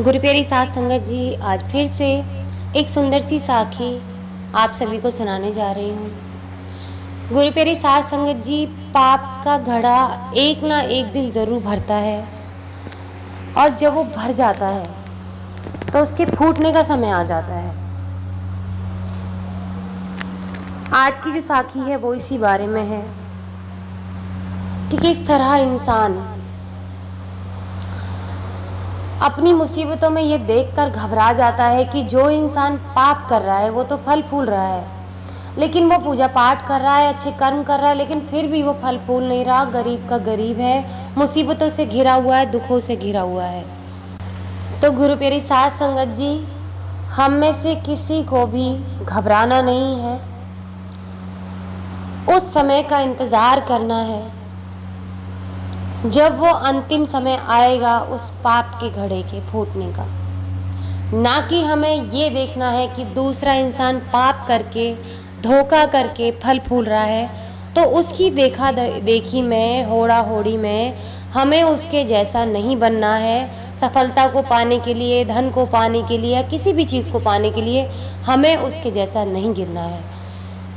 गुरु प्यारी साध संगत जी, आज फिर से एक सुंदर सी साखी आप सभी को सुनाने जा रही हूँ। गुरु प्यारी साध संगत जी, पाप का घड़ा एक ना एक दिन ज़रूर भरता है और जब वो भर जाता है तो उसके फूटने का समय आ जाता है। आज की जो साखी है वो इसी बारे में है कि किस तरह इंसान अपनी मुसीबतों में ये देखकर घबरा जाता है कि जो इंसान पाप कर रहा है वो तो फल फूल रहा है, लेकिन वो पूजा पाठ कर रहा है, अच्छे कर्म कर रहा है, लेकिन फिर भी वो फल फूल नहीं रहा। गरीब का गरीब है, मुसीबतों से घिरा हुआ है, दुखों से घिरा हुआ है। तो गुरु प्यारी साध संगत जी, हम में से किसी को भी घबराना नहीं है, उस समय का इंतज़ार करना है जब वो अंतिम समय आएगा उस पाप के घड़े के फूटने का। ना कि हमें ये देखना है कि दूसरा इंसान पाप करके, धोखा करके फल फूल रहा है तो उसकी देखा देखी में, होड़ा होड़ी में हमें उसके जैसा नहीं बनना है। सफलता को पाने के लिए, धन को पाने के लिए या किसी भी चीज़ को पाने के लिए हमें उसके जैसा नहीं गिरना है,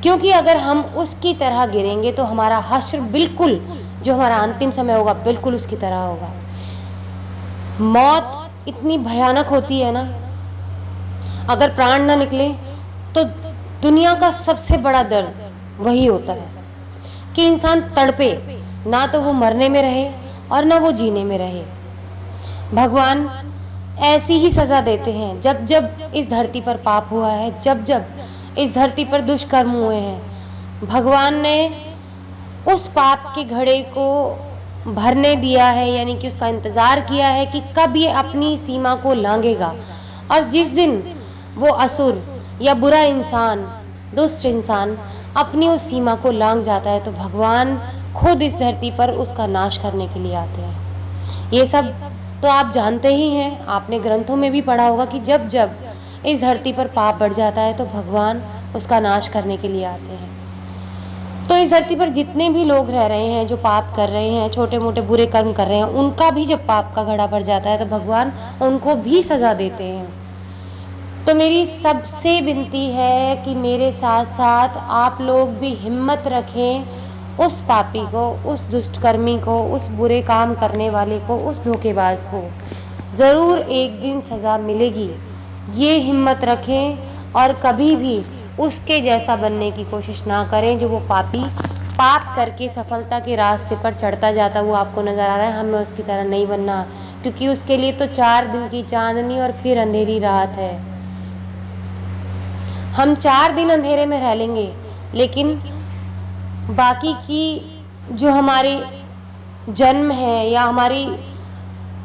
क्योंकि अगर हम उसकी तरह गिरेंगे तो हमारा हश्र बिल्कुल, जो हमारा अंतिम समय होगा, बिल्कुल उसकी तरह होगा। मौत इतनी भयानक होती है ना, अगर प्राण ना निकले तो दुनिया का सबसे बड़ा दर्द वही होता है कि इंसान तड़पे, ना तो वो मरने में रहे और ना वो जीने में रहे। भगवान ऐसी ही सज़ा देते हैं जब जब इस धरती पर पाप हुआ है, जब जब इस धरती पर दुष्कर्म हुए हैं। भगवान ने उस पाप के घड़े को भरने दिया है, यानी कि उसका इंतज़ार किया है कि कब ये अपनी सीमा को लांघेगा। और जिस दिन वो असुर या बुरा इंसान, दुष्ट इंसान अपनी उस सीमा को लांघ जाता है तो भगवान खुद इस धरती पर उसका नाश करने के लिए आते हैं। ये सब तो आप जानते ही हैं, आपने ग्रंथों में भी पढ़ा होगा कि जब जब इस धरती पर पाप बढ़ जाता है तो भगवान उसका नाश करने के लिए आते हैं। तो इस धरती पर जितने भी लोग रह रहे हैं, जो पाप कर रहे हैं, छोटे मोटे बुरे कर्म कर रहे हैं, उनका भी जब पाप का घड़ा भर जाता है तो भगवान उनको भी सज़ा देते हैं। तो मेरी सबसे विनती है कि मेरे साथ साथ आप लोग भी हिम्मत रखें, उस पापी को, उस दुष्टकर्मी को, उस बुरे काम करने वाले को, उस धोखेबाज को ज़रूर एक दिन सज़ा मिलेगी। ये हिम्मत रखें और कभी भी उसके जैसा बनने की कोशिश ना करें जो वो पापी पाप करके सफलता के रास्ते पर चढ़ता जाता, वो आपको नज़र आ रहा है। हमें उसकी तरह नहीं बनना, क्योंकि उसके लिए तो 4 दिन की चांदनी और फिर अंधेरी रात है। हम 4 दिन अंधेरे में रह लेंगे, लेकिन बाकी की जो हमारी जन्म है या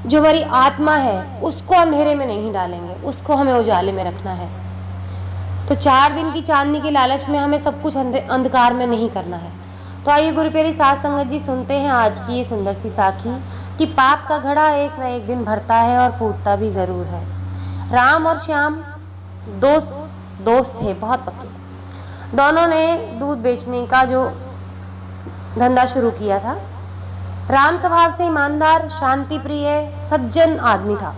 जो हमारी आत्मा है उसको अंधेरे में नहीं डालेंगे, उसको हमें उजाले में रखना है। तो 4 दिन की चांदनी के लालच में हमें सब कुछ अंधकार में नहीं करना है। तो आइए गुरु प्यारी साध संगत जी, सुनते हैं आज की ये सुंदर सी साखी कि पाप का घड़ा एक ना एक दिन भरता है और फूटता भी ज़रूर है। राम और श्याम दोस्त थे, बहुत पक्के। दोनों ने दूध बेचने का जो धंधा शुरू किया था। राम स्वभाव से ईमानदार, शांति प्रिय, सज्जन आदमी था।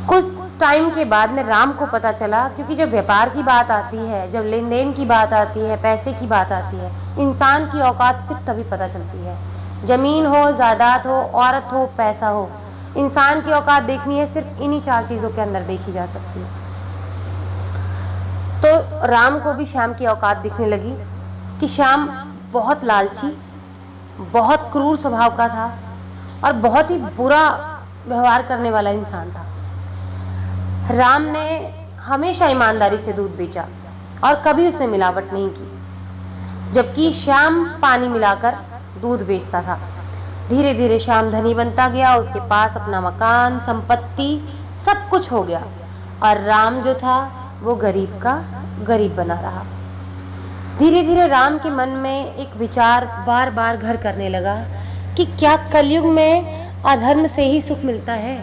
कुछ टाइम के बाद में राम को पता चला, क्योंकि जब व्यापार की बात आती है, जब लेन देन की बात आती है, पैसे की बात आती है, इंसान की औकात सिर्फ तभी पता चलती है। ज़मीन हो, जायदाद हो, औरत हो, पैसा हो, इंसान की औकात देखनी है सिर्फ इन्हीं 4 चीज़ों के अंदर देखी जा सकती है। तो राम को भी श्याम की औकात दिखने लगी कि श्याम बहुत लालची, बहुत क्रूर स्वभाव का था और बहुत ही बुरा व्यवहार करने वाला इंसान था। राम ने हमेशा ईमानदारी से दूध बेचा और कभी उसने मिलावट नहीं की, जबकि श्याम पानी मिलाकर दूध बेचता था। धीरे धीरे श्याम धनी बनता गया, उसके पास अपना मकान, संपत्ति, सब कुछ हो गया, और राम जो था वो गरीब का गरीब बना रहा। धीरे धीरे राम के मन में एक विचार बार बार घर करने लगा कि क्या कलयुग में अधर्म से ही सुख मिलता है।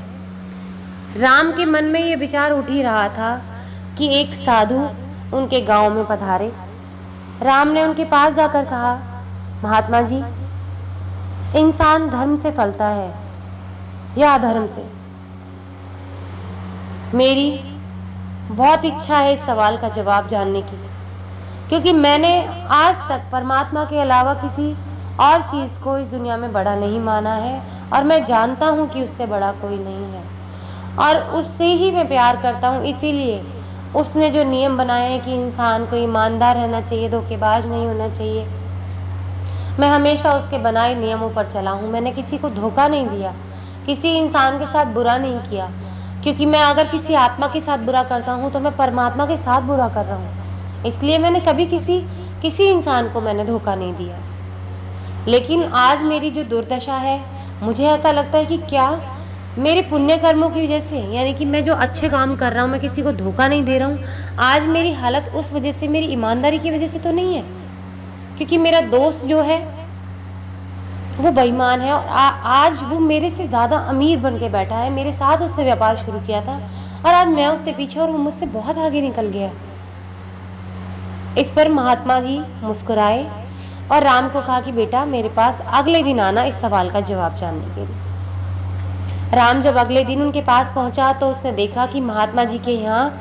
राम के मन में ये विचार उठ ही रहा था कि एक साधु उनके गांव में पधारे। राम ने उनके पास जाकर कहा, महात्मा जी, इंसान धर्म से फलता है या अधर्म से? मेरी बहुत इच्छा है इस सवाल का जवाब जानने की, क्योंकि मैंने आज तक परमात्मा के अलावा किसी और चीज़ को इस दुनिया में बड़ा नहीं माना है, और मैं जानता हूँ कि उससे बड़ा कोई नहीं है, और उससे ही मैं प्यार करता हूँ। इसीलिए उसने जो नियम बनाए हैं कि इंसान को ईमानदार रहना चाहिए, धोखेबाज नहीं होना चाहिए, मैं हमेशा उसके बनाए नियमों पर चला हूँ। मैंने किसी को धोखा नहीं दिया, किसी इंसान के साथ बुरा नहीं किया, क्योंकि मैं अगर किसी आत्मा के साथ बुरा करता हूँ तो मैं परमात्मा के साथ बुरा कर रहा हूँ। इसलिए मैंने कभी किसी इंसान को मैंने धोखा नहीं दिया। लेकिन आज मेरी जो दुर्दशा है, मुझे ऐसा लगता है कि क्या मेरे पुण्य कर्मों की वजह से, यानी कि मैं जो अच्छे काम कर रहा हूँ, मैं किसी को धोखा नहीं दे रहा हूँ, आज मेरी हालत उस वजह से, मेरी ईमानदारी की वजह से तो नहीं है, क्योंकि मेरा दोस्त जो है वो बेईमान है, और आज वो मेरे से ज़्यादा अमीर बन के बैठा है। मेरे साथ उसने व्यापार शुरू किया था और आज मैं उससे पीछे, और वो मुझसे बहुत आगे निकल गया। इस पर महात्मा जी मुस्कुराए और राम को कहा कि बेटा मेरे पास अगले दिन आना इस सवाल का जवाब जानने के लिए। राम जब अगले दिन उनके पास पहुंचा तो उसने देखा कि महात्मा जी के यहाँ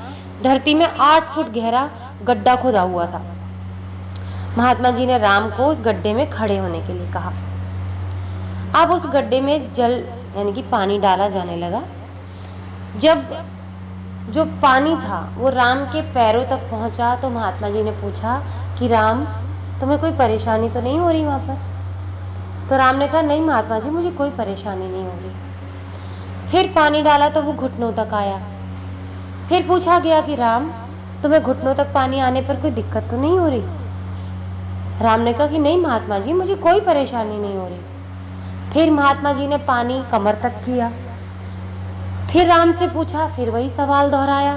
धरती में 8 फुट गहरा गड्ढा खुदा हुआ था। महात्मा जी ने राम को उस गड्ढे में खड़े होने के लिए कहा। अब उस गड्ढे में जल यानी कि पानी डाला जाने लगा। जब जो पानी था वो राम के पैरों तक पहुंचा तो महात्मा जी ने पूछा कि राम, तुम्हें कोई परेशानी तो नहीं हो रही वहाँ पर? तो राम ने कहा नहीं महात्मा जी, मुझे कोई परेशानी नहीं हो रही। फिर पानी डाला तो वो घुटनों तक आया। फिर पूछा गया कि राम, तुम्हें घुटनों तक पानी आने पर कोई दिक्कत तो नहीं हो रही? राम ने कहा कि नहीं महात्मा जी, मुझे कोई परेशानी नहीं हो रही। फिर महात्मा जी ने पानी कमर तक किया। फिर राम से पूछा, फिर वही सवाल दोहराया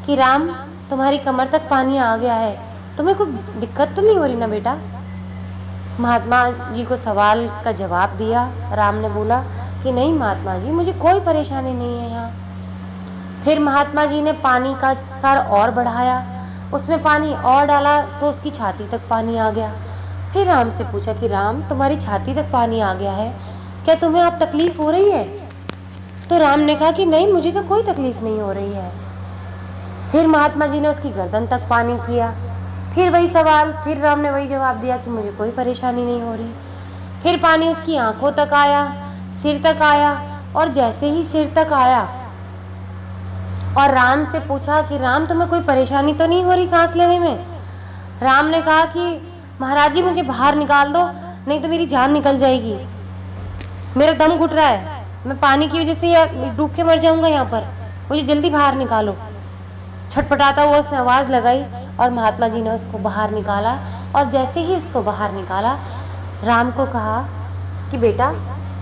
कि राम, तुम्हारी कमर तक पानी आ गया है, तुम्हें कोई दिक्कत तो नहीं हो रही ना बेटा? महात्मा जी को सवाल का जवाब दिया। राम ने बोला कि नहीं महात्मा जी, मुझे कोई परेशानी नहीं है यहाँ। फिर महात्मा जी ने पानी का स्तर और बढ़ाया, उसमें पानी और डाला तो उसकी छाती तक पानी आ गया। फिर राम से पूछा कि राम, तुम्हारी छाती तक पानी आ गया है, क्या तुम्हें अब तकलीफ हो रही है? तो राम ने कहा कि नहीं, मुझे तो कोई तकलीफ नहीं हो रही है। फिर महात्मा जी ने उसकी गर्दन तक पानी किया। फिर वही सवाल, फिर राम ने वही जवाब दिया कि मुझे कोई परेशानी नहीं हो रही। फिर पानी उसकी आंखों तक आया, सिर तक आया, और जैसे ही सिर तक आया और राम से पूछा कि राम, तुम्हें कोई परेशानी तो नहीं हो रही सांस लेने में? राम ने कहा कि महाराज जी, मुझे बाहर निकाल दो, नहीं तो मेरी जान निकल जाएगी, मेरा दम घुट रहा है, मैं पानी की वजह से डूब के मर जाऊंगा यहाँ पर, मुझे जल्दी बाहर निकालो। छटपटाता हुआ उसने आवाज़ लगाई और महात्मा जी ने उसको बाहर निकाला। और जैसे ही उसको बाहर निकाला, राम को कहा कि बेटा,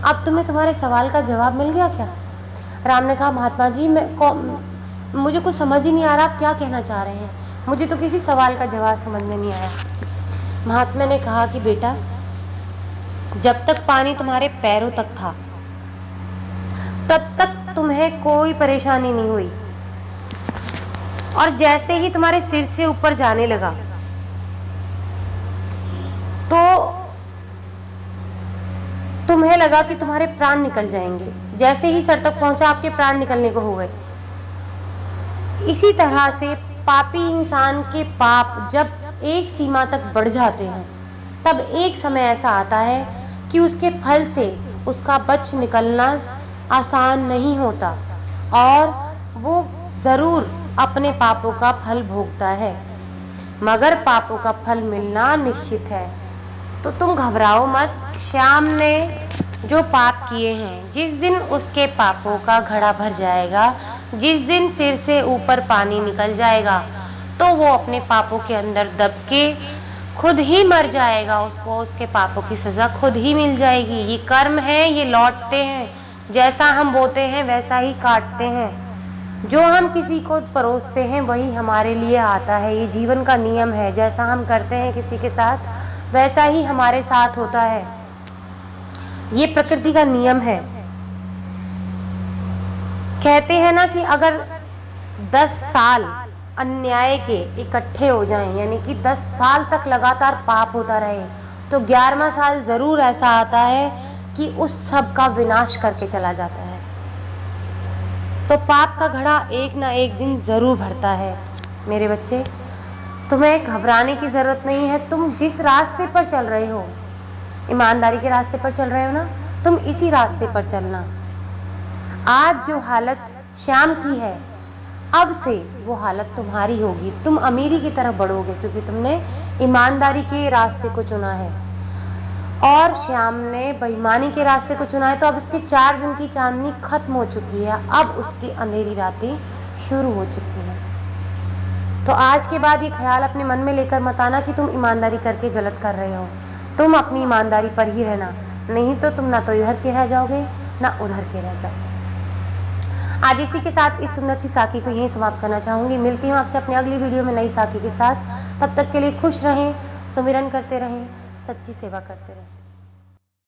अब तुम्हें तुम्हारे सवाल का जवाब मिल गया क्या? राम ने कहा महात्मा जी, मुझे कुछ समझ ही नहीं आ रहा, आप क्या कहना चाह रहे हैं, मुझे तो किसी सवाल का जवाब समझ में नहीं आया। महात्मा ने कहा कि बेटा, जब तक पानी तुम्हारे पैरों तक था तब तक तुम्हें कोई परेशानी नहीं हुई, और जैसे ही तुम्हारे सिर से ऊपर जाने लगा तो तुम्हें लगा कि तुम्हारे प्राण निकल जाएंगे। जैसे ही सर तक पहुंचा, आपके प्राण निकलने को हो गए। इसी तरह से पापी इंसान के पाप जब एक सीमा तक बढ़ जाते हैं, तब एक समय ऐसा आता है कि उसके फल से उसका बच निकलना आसान नहीं होता, और वो ज़रूर अपने पापों का फल भोगता है। मगर पापों का फल मिलना निश्चित है। तो तुम घबराओ मत। श्याम ने जो पाप किए हैं, जिस दिन उसके पापों का घड़ा भर जाएगा, जिस दिन सिर से ऊपर पानी निकल जाएगा, तो वो अपने पापों के अंदर दब के खुद ही मर जाएगा। उसको उसके पापों की सज़ा खुद ही मिल जाएगी। ये कर्म है, ये लौटते हैं। जैसा हम बोते हैं वैसा ही काटते हैं। जो हम किसी को परोसते हैं वही हमारे लिए आता है। ये जीवन का नियम है। जैसा हम करते हैं किसी के साथ, वैसा ही हमारे साथ होता है। ये प्रकृति का नियम है। कहते हैं ना कि अगर 10 साल अन्याय के इकट्ठे हो जाएं, यानी कि 10 साल तक लगातार पाप होता रहे, तो 11वां साल ज़रूर ऐसा आता है कि उस सब का विनाश करके चला जाता है। तो पाप का घड़ा एक ना एक दिन ज़रूर भरता है। मेरे बच्चे, तुम्हें घबराने की ज़रूरत नहीं है। तुम जिस रास्ते पर चल रहे हो, ईमानदारी के रास्ते पर चल रहे हो ना, तुम इसी रास्ते पर चलना। आज जो हालत श्याम की है, अब से वो हालत तुम्हारी होगी। तुम अमीरी की तरफ बढ़ोगे क्योंकि तुमने ईमानदारी के रास्ते को चुना है और श्याम ने बेईमानी के रास्ते को चुना है। तो अब उसके 4 दिन की चांदनी खत्म हो चुकी है, अब उसकी अंधेरी रातें शुरू हो चुकी हैं। तो आज के बाद ये ख्याल अपने मन में लेकर मत आना कि तुम ईमानदारी करके गलत कर रहे हो। तुम अपनी ईमानदारी पर ही रहना, नहीं तो तुम ना तो इधर के रह जाओगे ना उधर के रह जाओगे। आज इसी के साथ इस सुंदर सी साखी को यहीं समाप्त करना चाहूँगी। मिलती हूँ आपसे अपनी अगली वीडियो में नई साखी के साथ। तब तक के लिए खुश रहें, सुमिरन करते रहें, सच्ची सेवा करते रहें।